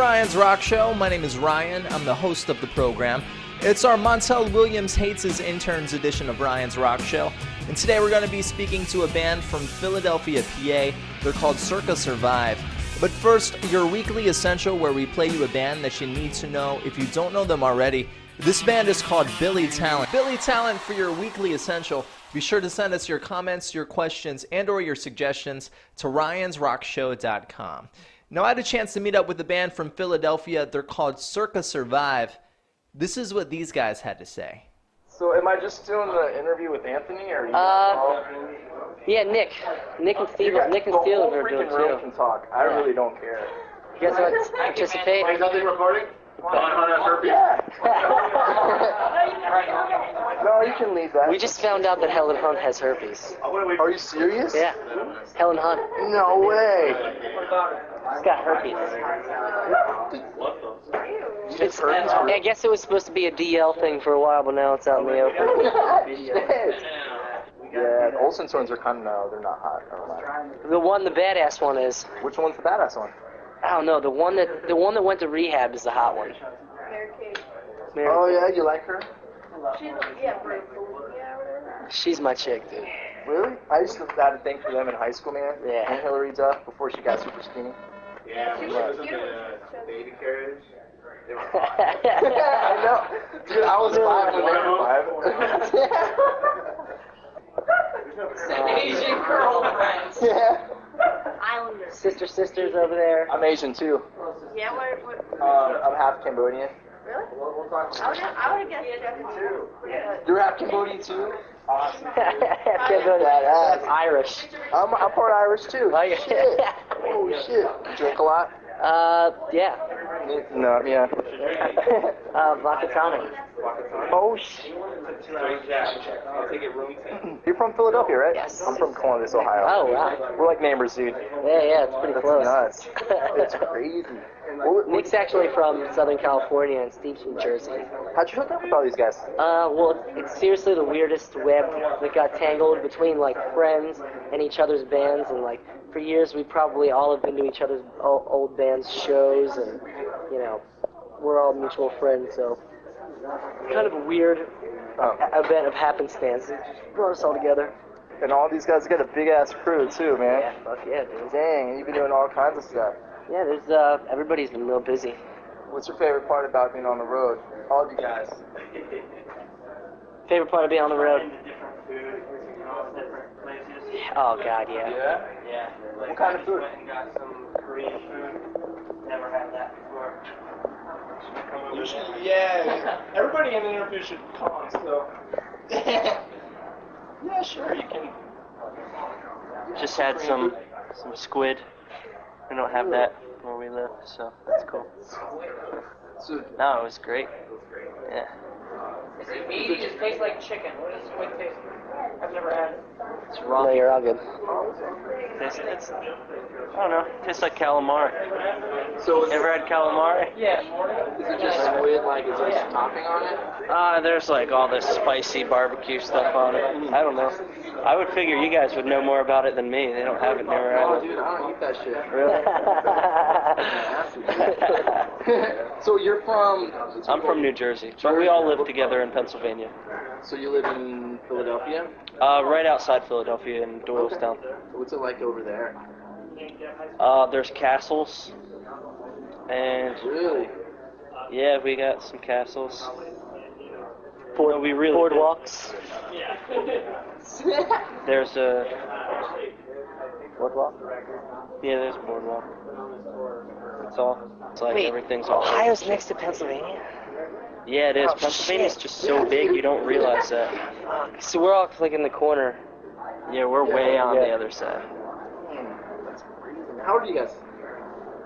Ryan's Rock Show. My name is Ryan. I'm the host of the program. It's our Montel Williams Hates His Interns edition of Ryan's Rock Show. And today we're going to be speaking to a band from Philadelphia, PA. They're called Circa Survive. But first, your weekly essential where we play you a band that you need to know if you don't know them already. This band is called Billy Talent. Billy Talent for your weekly essential. Be sure to send us your comments, your questions, and or your suggestions to ryansrockshow.com. Now, I had a chance to meet up with a band from Philadelphia. They're called Circa Survive. This is what these guys had to say. So am I just doing the interview with Anthony, or yeah, Nick and Steve are doing freaking room too. can talk. I really don't care. You guys want to participate? Is nothing recording? No, you can leave that. We just found out that Helen Hunt has herpes. Are you serious? Yeah, Helen Hunt. No way. She's got herpes. I guess it was supposed to be a DL thing for a while, but now it's out in the open. Yeah, the Olsen twins are kind of, they're not hot. Never mind. The badass one is. Which one's the badass one? I don't know. The one that went to rehab is the hot one. Oh yeah, you like her? She's my chick, dude. Really? I used to have a thing for them in high school, man. Yeah. And Hillary Duff before she got super skinny. Yeah, we was in the baby carriage. I know. Dude, I was 5 when they were 5. Asian girlfriends. Yeah. Islanders. Sisters over there. I'm Asian too. Yeah, what? I'm half Cambodian. Really? I would have guessed Japanese too. You're half Cambodian too? Awesome. That's Irish. I'm part Irish too. Oh, yeah. Shit. Oh shit. You drink a lot? Yeah. No, yeah. Vodka tonic. Oh shit. I'll take it room 10. You're from Philadelphia, right? Yes. I'm from Columbus, Ohio. Oh, wow. We're like neighbors, dude. Yeah, it's pretty That's close. nuts. It's crazy. Nick's actually from Southern California and Steve's from Jersey. How'd you hook up with all these guys? Well, it's seriously the weirdest web that got tangled between, like, friends and each other's bands, and, like, for years we probably all have been to each other's old bands' shows, and, you know, we're all mutual friends, so kind of a weird event of happenstance. It just brought us all together. And all these guys got a big-ass crew, too, man. Yeah, fuck yeah, dude. Dang, and you've been doing all kinds of stuff. Yeah, there's, everybody's been real busy. What's your favorite part about being on the road? All of you guys. Favorite part of being on the road? Oh, God, yeah. Yeah? What kind of food? Got some Korean food. Never had that before. Yeah. Everybody in the interview should come, so. Yeah, sure, you can. Just had some squid. We don't have that where we live, so that's cool. So, No, it was great. Yeah. Is it meaty? It tastes like chicken. What does squid taste like? I've never had it. It's raw. No, you're all good. It's I don't know. Tastes like calamari. so Ever had calamari? Yeah. is it just squid, like, is there some topping on it? There's like all this spicy barbecue stuff on it. I don't know. I would figure you guys would know more about it than me. They don't have it near where I Oh, live. dude, I don't eat that shit. Really? So you're from... I'm from New Jersey, but we all live together in Pennsylvania. So you live in Philadelphia? Right outside Philadelphia in Doylestown. What's it like over there? There's castles, and Really? yeah, we got some castles. We really Boardwalks. There's a Boardwalk? yeah, there's a boardwalk. It's like Wait, everything's all. Ohio's next to Pennsylvania? Yeah, it is. Oh, Pennsylvania's shit. just so big, you don't realize that. Fuck. So we're all like in the corner. Yeah, we're way on Yeah. the other side. How old are you guys?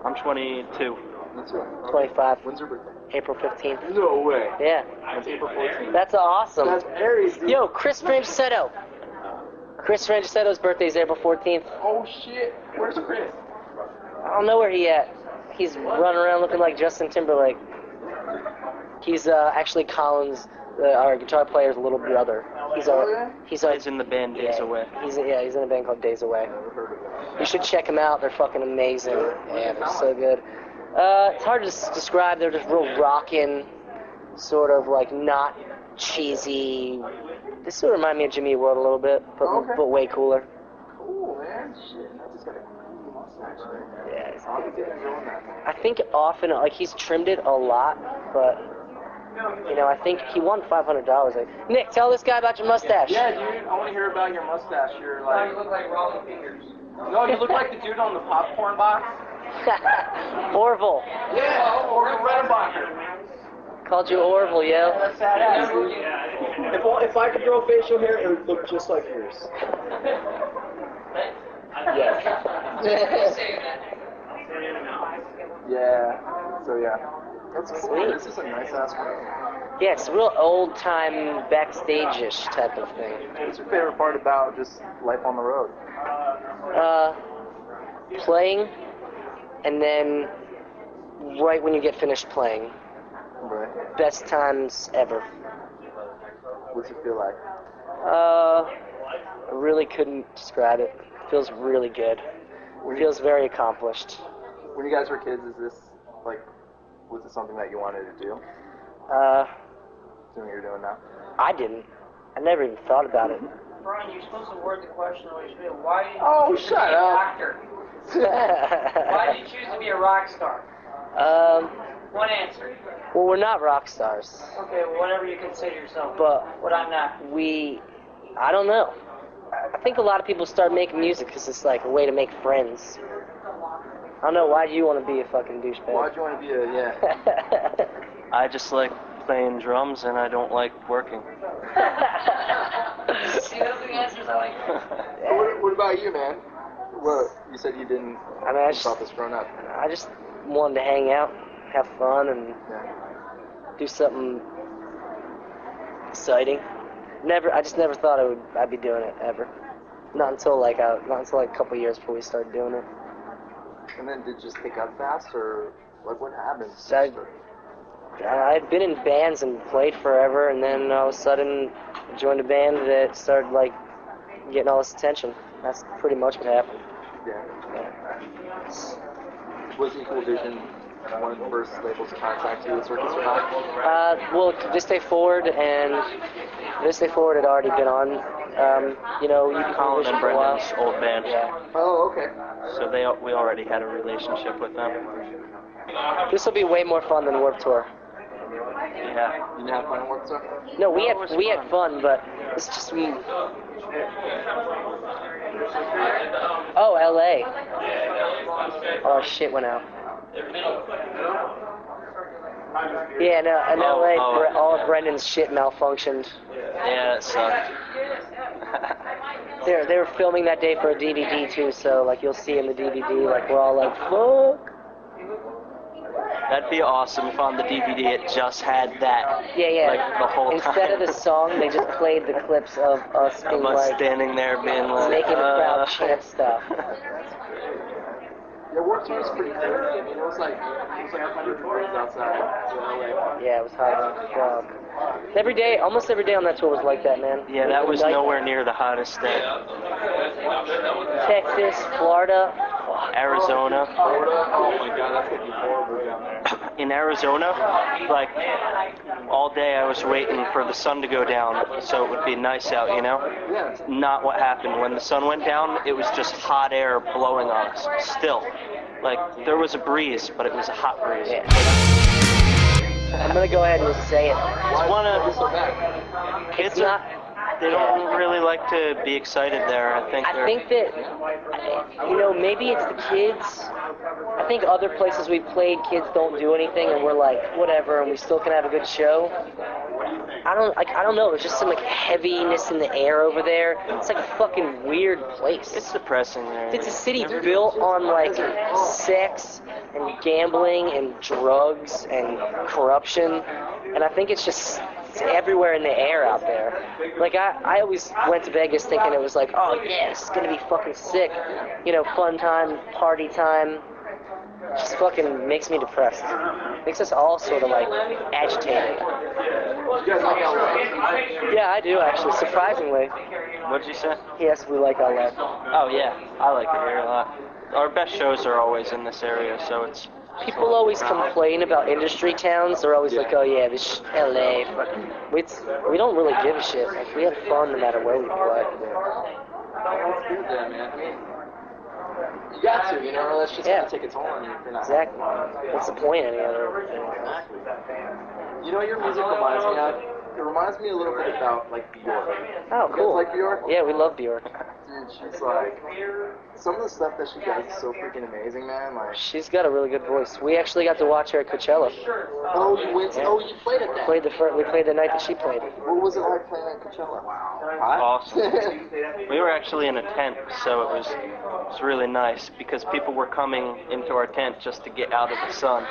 I'm 22. That's right. 25. When's your birthday? April 15th. No way. Yeah. It's April 14th. That's awesome. That's Aries, dude. Yo, Chris Frangisetto. Chris Frangisetto's birthday is April 14th. Oh shit. Where's Chris? I don't know where he at. He's running around looking like Justin Timberlake. He's actually Colin's, our guitar player's little brother. He's in the band Days Away. He's in a band called Days Away. You should check them out. They're fucking amazing. Yeah, they're so good. It's hard to describe. They're just real rockin', sort of like not cheesy. They sort of remind me of Jimmy World a little bit, but way cooler. Cool, man. Shit, I just got a cool mustache there. Yeah. How did you get doing that? I think often, like, he's trimmed it a lot, but, you know, I think he won $500. Like, Nick, tell this guy about your mustache. Yeah, dude, I want to hear about your mustache. You're like... You look like Rolling Fingers. No, you look like the dude on the popcorn box. Orville. Yeah, or Redenbacher. Called you Orville, yo. If I could grow facial hair, it would look just like yours. Yes. Yeah. So yeah. That's cool. Sweet. This is a nice ass room. Yeah, it's a real old-time backstage-ish type of thing. What's your favorite part about just life on the road? Playing, and then right when you get finished playing. Right. Best times ever. What's it feel like? I really couldn't describe it. Feels really good. Feels very accomplished. When you guys were kids, is this like, was it something that you wanted to do? Doing what you're doing now? I didn't. I never even thought about it. Brian, you're supposed to word the question the way you should. Why did you Oh, choose to shut be a up. doctor? Why did you choose to be a rock star? One answer. Well, we're not rock stars, Okay, well, whatever you consider yourself. but What I'm not. I don't know. I think a lot of people start making music because it's like a way to make friends. I don't know, why do you want to be a fucking douchebag? Why'd you want to be a, yeah. I just like playing drums and I don't like working. See, those are the answers I like. What about you, man? What, you said you didn't I mean, think about this growing up. I just wanted to hang out, have fun, and Yeah. do something exciting. I just never thought I'd be doing it ever. Not until like a couple years before we started doing it. And then did it just pick up fast, or like what happened? So I had been in bands and played forever, and then all of a sudden I joined a band that started like getting all this attention. That's pretty much what happened. Yeah. Was Equal Vision one of the first labels to contact you with Circa Survive? Well, This Day Forward had already been on. You know, you Colin and for a while. Brendan's old band. Yeah. Oh, okay. So we already had a relationship with them. This will be way more fun than Warped Tour. Yeah. You didn't have fun at work, sir? No, we it was had fun, but it's just Oh, LA. Oh, shit went out. Yeah, no, in LA, all of Brendan's shit malfunctioned. Yeah, it sucked. They were filming that day for a DVD too, so like you'll see in the DVD, like we're all like, fuck. That'd be awesome if on the DVD it just had that. Yeah. Like the whole Instead time. of the song, they just played the clips of us being Of us like, standing there being like, making the crowd chant stuff. Yeah, Warped Tour was pretty crazy. I mean, it was like 100 degrees outside in LA. Yeah, it was hot as fuck. Almost every day on that tour was like that, man. Yeah, that was Like, nowhere near the hottest day. Texas, Florida. Arizona. Oh my god, that's gonna be horrible down there. In Arizona, like all day I was waiting for the sun to go down so it would be nice out, you know? Yeah. Not what happened. When the sun went down, it was just hot air blowing on us. Still. Like, there was a breeze, but it was a hot breeze. Yeah. I'm gonna go ahead and just say it. Why so bad? Kids It's not. they don't really like to be excited there. I think that, you know, maybe it's the kids. I think other places we played, kids don't do anything, and we're like, whatever, and we still can have a good show. I don't know. There's just some like heaviness in the air over there. It's like a fucking weird place. it's depressing there. It's a city built on like sex and gambling and drugs and corruption, and I think it's everywhere in the air out there. Like I always went to Vegas thinking it was like, oh yeah, it's gonna be fucking sick, you know, fun time, party time. Just fucking makes me depressed. Makes us all sort of like agitated. You guys like LA? Yeah, I do actually. Surprisingly, What'd you say? yes, we like LA. Oh yeah, I like it here a lot. Our best shows are always in this area, so it's People always complain about industry towns. They're always like, oh yeah, this LA. But we don't really give a shit. Like, we have fun no matter where we play. That's good there, man. I mean, you got to, you know, that's just going to take a toll on you if you're not. Exactly. What's the point any other? Exactly. You know, your music reminds me of, it reminds me a little bit about, like, Bjork. Oh, cool. You guys like Bjork? Yeah, we love Bjork. Dude, she's like, some of the stuff that she does is so freaking amazing, man. Like, She's got a really good voice. We actually got to watch her at Coachella. oh, you went, oh, you played at that. We played the night that she played. What was it like playing at Coachella? Awesome. We were actually in a tent, so it was really nice because people were coming into our tent just to get out of the sun.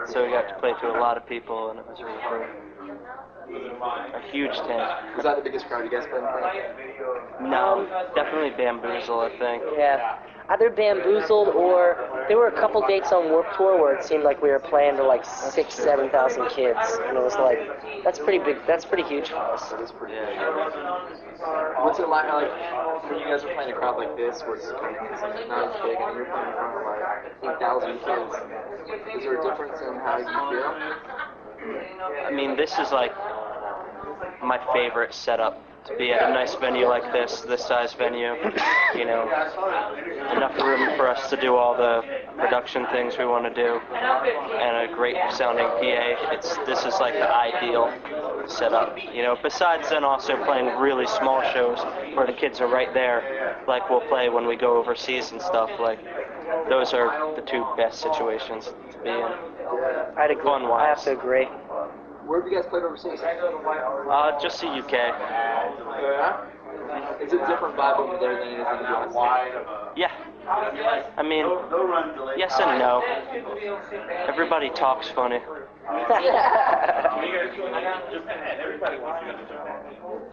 So we got to play to a lot of people, and it was really cool. A huge tent. Was that the biggest crowd you guys played in front of? No, definitely Bamboozle, I think. Yeah. Either Bamboozled or there were a couple dates on Warped Tour where it seemed like we were playing to like 6,000, 7,000 kids, and it was like, that's pretty big. That's pretty huge for us. That is pretty big. What's it like when you guys are playing a crowd like this, where it's not as big, and you're playing in front of like 8,000 kids? Is there a difference in how you feel? I mean, this is like my favorite setup, to be at a nice venue like this size venue, you know, enough room for us to do all the production things we want to do, and a great sounding PA. This is like the ideal setup, you know, besides then also playing really small shows where the kids are right there, like we'll play when we go overseas and stuff. Like, those are the two best situations to be in. I'd agree. I have to agree. Where have you guys played overseas? Just the UK. Yeah? Is it a different vibe over there than it is in the US? Yeah. I mean, yes and no. Everybody talks funny.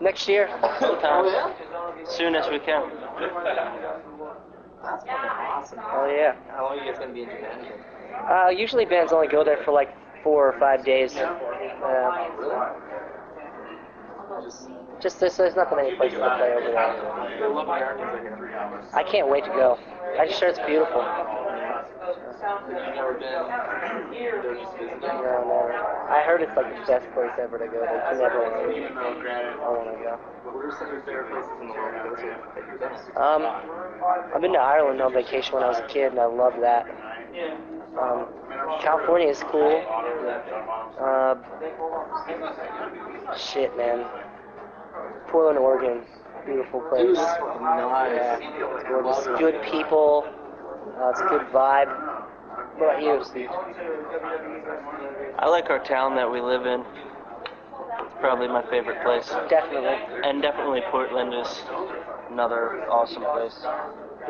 Next year, sometime. Oh, yeah? Soon as we can. That's fucking awesome. Oh yeah. How long are you guys going to be in Japan again? Usually bands only go there for like 4 or 5 days. Just there's not that many places to play over there. I love Americans are here. I can't wait to go. I just heard it's beautiful. You've never been there just visiting? No, never. I heard it's like the best place ever to go. I never want to go. I want to go. What are some of your favorite places in the world to go to that you've been? I've been to Ireland on vacation when I was a kid, and I loved that. California is cool. Shit, man. Portland, Oregon, beautiful place. Dude, that's fucking nice. Yeah, it's gorgeous. Good people. It's a good vibe. What about you, Steve? I like our town that we live in. It's probably my favorite place. Definitely. And definitely Portland is another awesome place.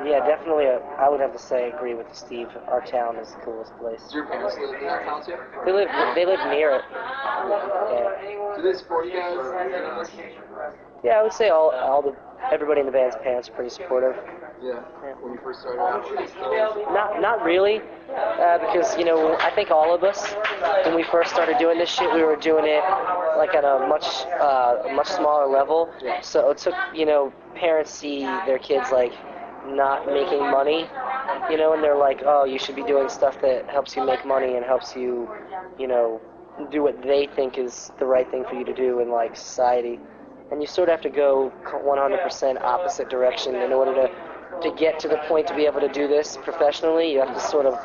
Yeah, definitely. I would have to say, agree with Steve. Our town is the coolest place. Do your parents live in that town too? They live near it. Yeah. Do they support you guys? Yeah, I would say everybody in the band's parents are pretty supportive. Yeah. When you first started out, were they still? Not really, because I think all of us, when we first started doing this shit, we were doing it like at a much smaller level. Yeah. So it took parents see their kids like not making money, and they're like, oh, you should be doing stuff that helps you make money and helps you, do what they think is the right thing for you to do in like society. And you sort of have to go 100% opposite direction in order to get to the point to be able to do this professionally. You have to sort of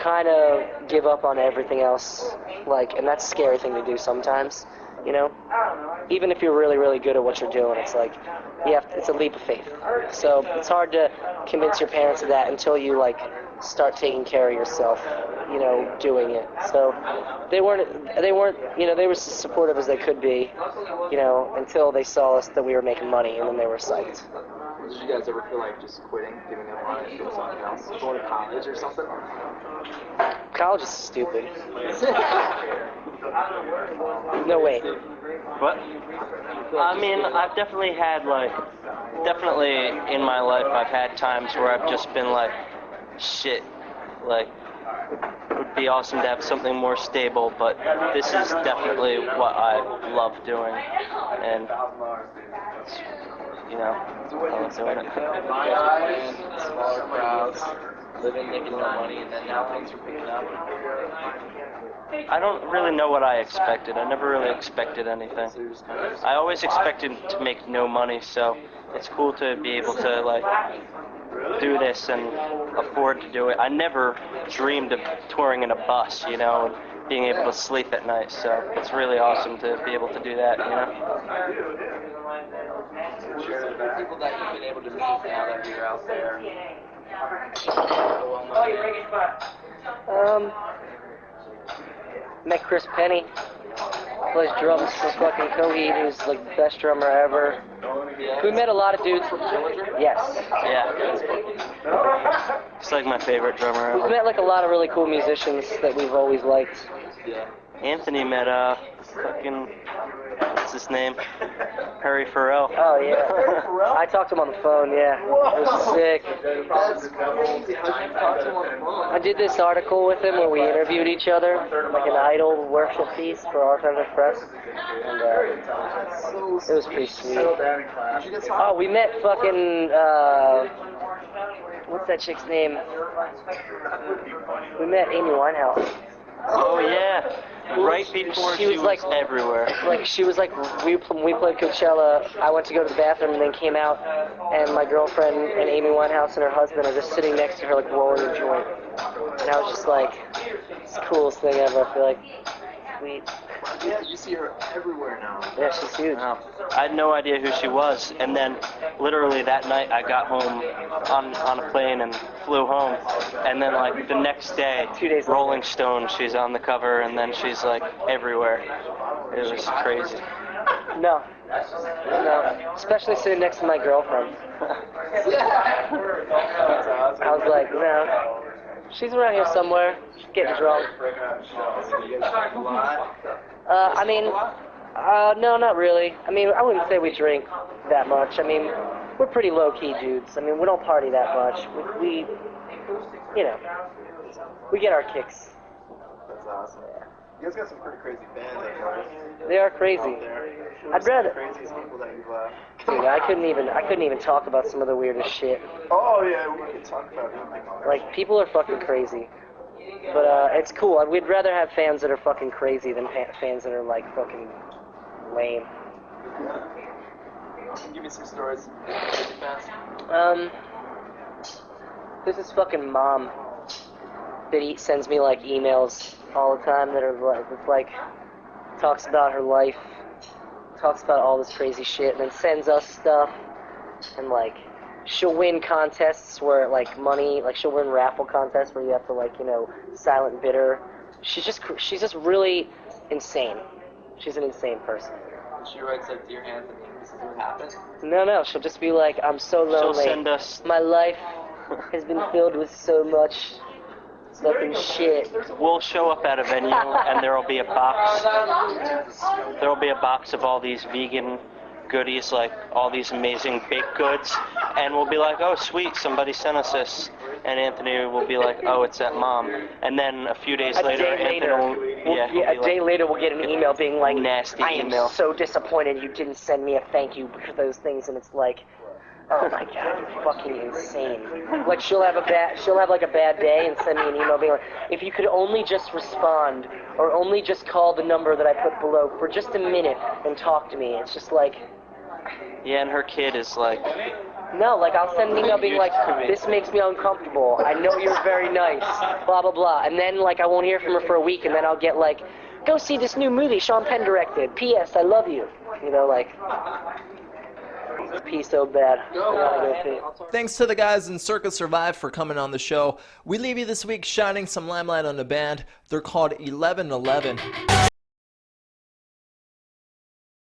kind of give up on everything else, and that's a scary thing to do sometimes, even if you're really, really good at what you're doing. It's like it's a leap of faith. So it's hard to convince your parents of that until you start taking care of yourself, doing it. So they weren't they were as supportive as they could be, until they saw us that we were making money, and then they were psyched. Did you guys ever feel like just quitting, giving up on it, doing something else, going to college or something? College is stupid. No way. What? I mean, I've definitely had definitely in my life I've had times where I've just been like, shit, it would be awesome to have something more stable, but this is definitely what I love doing, and I love doing it. Smaller crowds. living, making no money, and then now things are picking up? I don't really know what I expected. I never really expected anything. So you're just kind of I always expected to make no money, so it's cool to be able to like do this and afford to do it. I never dreamed of touring in a bus, you know, and being able to sleep at night, so it's really awesome to be able to do that, you know. sure the people that you've been able to meet now that you're out there. Met Chris Penny. Plays drums for fucking Coheed, who's like the best drummer ever. We met a lot of dudes. Yes. Yeah. He's like my favorite drummer We've ever. met like a lot of really cool musicians that we've always liked. Yeah. Anthony met fucking, what's his name? Harry Farrell. Oh yeah. I talked to him on the phone, yeah. It was sick. That's crazy. How'd you talk to him on the phone? I did this article with him where we interviewed each other, like an idol worship piece for Alternative Press. And it was pretty sweet. Did you get talk? Oh, we met fucking, what's that chick's name? We met Amy Winehouse. Oh yeah. Right before she was like everywhere. Like she was like, we played Coachella. I went to go to the bathroom and then came out, and my girlfriend and Amy Winehouse and her husband are just sitting next to her like rolling a joint. And I was just like, it's the coolest thing ever. I feel like, sweet. You see her everywhere now. Yeah, she's huge. Wow. I had no idea who she was, and then literally that night I got home on a plane and flew home, and then like the next day, 2 days later. Rolling Stone, she's on the cover, and then she's like everywhere. It was crazy. No, especially sitting next to my girlfriend. I was like, no, she's around here somewhere, she's getting drunk. I mean, no, not really. I mean, I wouldn't say we drink that much. I mean, we're pretty low-key dudes. I mean, we don't party that much. We you know, we get our kicks. That's awesome. You guys got some pretty crazy bands out there. They are crazy. I'd rather. Craziest people that you've Dude, I couldn't even talk about some of the weirdest shit. Oh yeah, we can talk about it. Like, people are fucking crazy. But it's cool. We'd rather have fans that are fucking crazy than fans that are like fucking lame. Give me some stories. There's this fucking mom that sends me like emails all the time that are like talks about her life, talks about all this crazy shit, and then sends us stuff, and like she'll win contests where like money, like she'll win raffle contests where you have to like, you know, silent bid her. She's just really insane. She's an insane person. She writes like, "Dear Anthony, this is what happened." No, she'll just be like, I'm so lonely. She'll send us. My life has been filled with so much fucking shit. We'll show up at a venue and there'll be a box. There'll be a box of all these vegan goodies, like all these amazing baked goods, and we'll be like, oh sweet, somebody sent us this. And Anthony will be like, oh, it's that mom. And then a few days later, Anthony will, a day later we'll get an email being like, nasty I am email. so disappointed you didn't send me a thank you for those things. And it's like, oh my god, you're fucking insane. Like she'll have like a bad day and send me an email being like, if you could only just respond or only just call the number that I put below for just a minute and talk to me. It's just like, yeah, and her kid is like, no, like I'll send an email being like, this makes me uncomfortable. I know you're very nice, blah, blah, blah. And then like I won't hear from her for a week, and then I'll get like, go see this new movie Sean Penn directed. P.S. I love you. You know, like, pee so bad. Thanks to the guys in Circa Survive for coming on the show. We leave you this week shining some limelight on the band. They're called 1111.